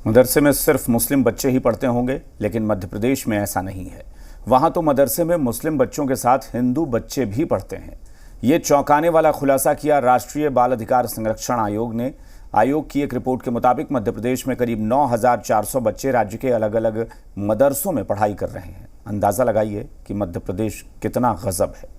मदरसे में सिर्फ मुस्लिम बच्चे ही पढ़ते होंगे, लेकिन मध्य प्रदेश में ऐसा नहीं है। वहां तो मदरसे में मुस्लिम बच्चों के साथ हिंदू बच्चे भी पढ़ते हैं। ये चौंकाने वाला खुलासा किया राष्ट्रीय बाल अधिकार संरक्षण आयोग ने। आयोग की एक रिपोर्ट के मुताबिक मध्य प्रदेश में करीब 9,400 बच्चे राज्य के अलग अलग मदरसों में पढ़ाई कर रहे हैं। अंदाजा लगाइए कि मध्य प्रदेश कितना गजब है।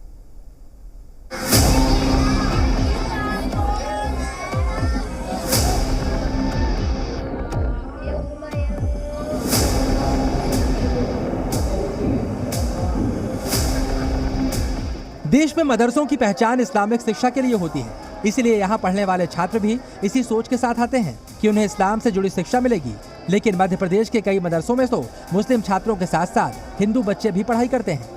देश में मदरसों की पहचान इस्लामिक शिक्षा के लिए होती है, इसलिए यहाँ पढ़ने वाले छात्र भी इसी सोच के साथ आते हैं कि उन्हें इस्लाम से जुड़ी शिक्षा मिलेगी। लेकिन मध्य प्रदेश के कई मदरसों में तो मुस्लिम छात्रों के साथ साथ हिंदू बच्चे भी पढ़ाई करते हैं।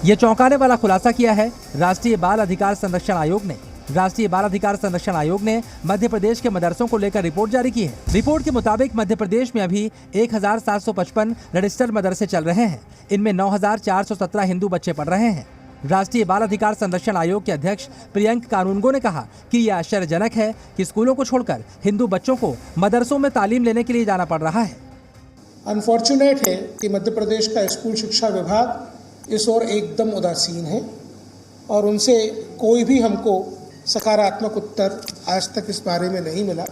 ये चौंकाने वाला खुलासा किया है राष्ट्रीय बाल अधिकार संरक्षण आयोग ने। राष्ट्रीय बाल अधिकार संरक्षण आयोग ने मध्य प्रदेश के मदरसों को लेकर रिपोर्ट जारी की है। रिपोर्ट के मुताबिक मध्य प्रदेश में अभी 1,755 रजिस्टर्ड मदरसे चल रहे हैं। इनमें 9,417 हिंदू बच्चे पढ़ रहे हैं। राष्ट्रीय बाल अधिकार संरक्षण आयोग के अध्यक्ष प्रियंक कानूनगो ने कहा कि यह आश्चर्यजनक है कि स्कूलों को छोड़कर हिंदू बच्चों को मदरसों में तालीम लेने के लिए जाना पड़ रहा है। अनफॉर्चुनेट है कि मध्य प्रदेश का स्कूल शिक्षा विभाग इस ओर एकदम उदासीन है और उनसे कोई भी हमको सकारात्मक उत्तर आज तक इस बारे में नहीं मिला।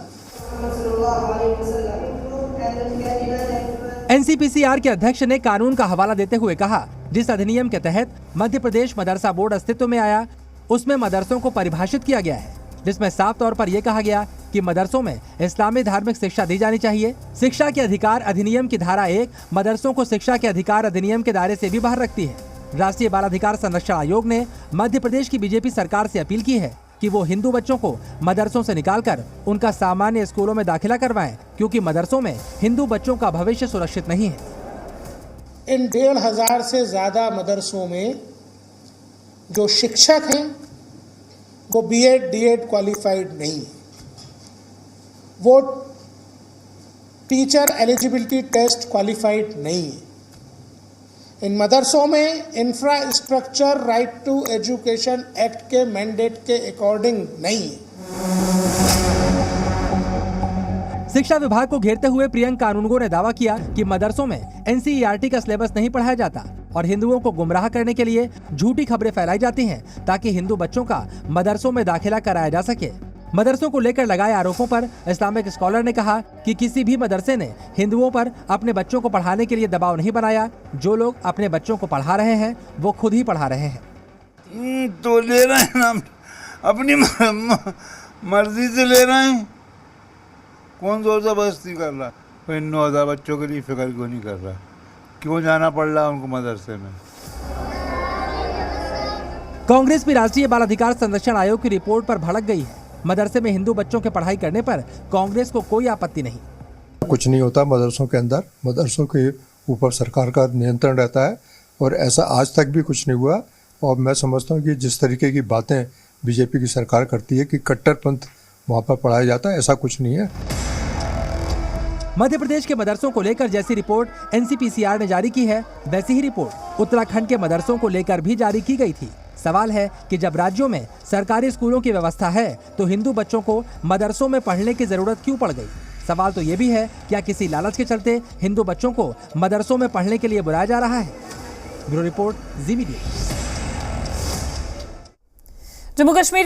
एनसीपीसीआर के अध्यक्ष ने कानून का हवाला देते हुए कहा, जिस अधिनियम के तहत मध्य प्रदेश मदरसा बोर्ड अस्तित्व में आया, उसमें मदरसों को परिभाषित किया गया है, जिसमें साफ तौर पर यह कहा गया कि मदरसों में इस्लामी धार्मिक शिक्षा दी जानी चाहिए। शिक्षा के अधिकार अधिनियम की धारा 1 मदरसों को शिक्षा के अधिकार अधिनियम के दायरे से भी बाहर रखती है। राष्ट्रीय बाल अधिकार संरक्षण आयोग ने मध्य प्रदेश की बीजेपी सरकार से अपील की है कि वो हिंदू बच्चों को मदरसों से निकालकर उनका सामान्य स्कूलों में दाखिला करवाएं, क्योंकि मदरसों में हिंदू बच्चों का भविष्य सुरक्षित नहीं है। इन 1,500 से ज्यादा मदरसों में जो शिक्षक हैं वो बीएड डीएड क्वालिफाइड नहीं है, वो टीचर एलिजिबिलिटी टेस्ट क्वालिफाइड नहीं है। इन मदरसों में infrastructure right to education act के मैंडेट के अकॉर्डिंग नहीं है। शिक्षा विभाग को घेरते हुए प्रियंक कानूनगो ने दावा किया कि मदरसों में एनसीईआरटी का सिलेबस नहीं पढ़ाया जाता और हिंदुओं को गुमराह करने के लिए झूठी खबरें फैलाई जाती हैं ताकि हिंदू बच्चों का मदरसों में दाखिला कराया जा सके। मदरसों को लेकर लगाए आरोपों पर इस्लामिक स्कॉलर ने कहा कि किसी भी मदरसे ने हिंदुओं पर अपने बच्चों को पढ़ाने के लिए दबाव नहीं बनाया। जो लोग अपने बच्चों को पढ़ा रहे हैं वो खुद ही पढ़ा रहे हैं। तो ले रहे हैं ना, अपनी मर्जी से ले रहे हैं। कौन जोर जबरदस्ती कर रहा है? 9,000 बच्चों के लिए फिक्र क्यों नहीं कर रहा? क्यों जाना पड़ रहा है उनको मदरसे में? कांग्रेस भी राष्ट्रीय बाल अधिकार संरक्षण आयोग की रिपोर्ट पर भड़क गई है। मदरसे में हिंदू बच्चों के पढ़ाई करने पर कांग्रेस को कोई आपत्ति नहीं। कुछ नहीं होता मदरसों के अंदर, मदरसों के ऊपर सरकार का नियंत्रण रहता है और ऐसा आज तक भी कुछ नहीं हुआ। और मैं समझता हूँ कि जिस तरीके की बातें बीजेपी की सरकार करती है कि कट्टरपंथ वहाँ पर पढ़ाया जाता है, ऐसा कुछ नहीं है। मध्य प्रदेश के मदरसों को लेकर जैसी रिपोर्ट एनसीपीसीआर ने जारी की है, वैसी ही रिपोर्ट उत्तराखंड के मदरसों को लेकर भी जारी की गई थी। सवाल है कि जब राज्यों में सरकारी स्कूलों की व्यवस्था है तो हिंदू बच्चों को मदरसों में पढ़ने की जरूरत क्यों पड़ गई? सवाल तो ये भी है, क्या किसी लालच के चलते हिंदू बच्चों को मदरसों में पढ़ने के लिए बुलाया जा रहा है? ब्यूरो रिपोर्ट, जी मीडिया। जम्मू कश्मीर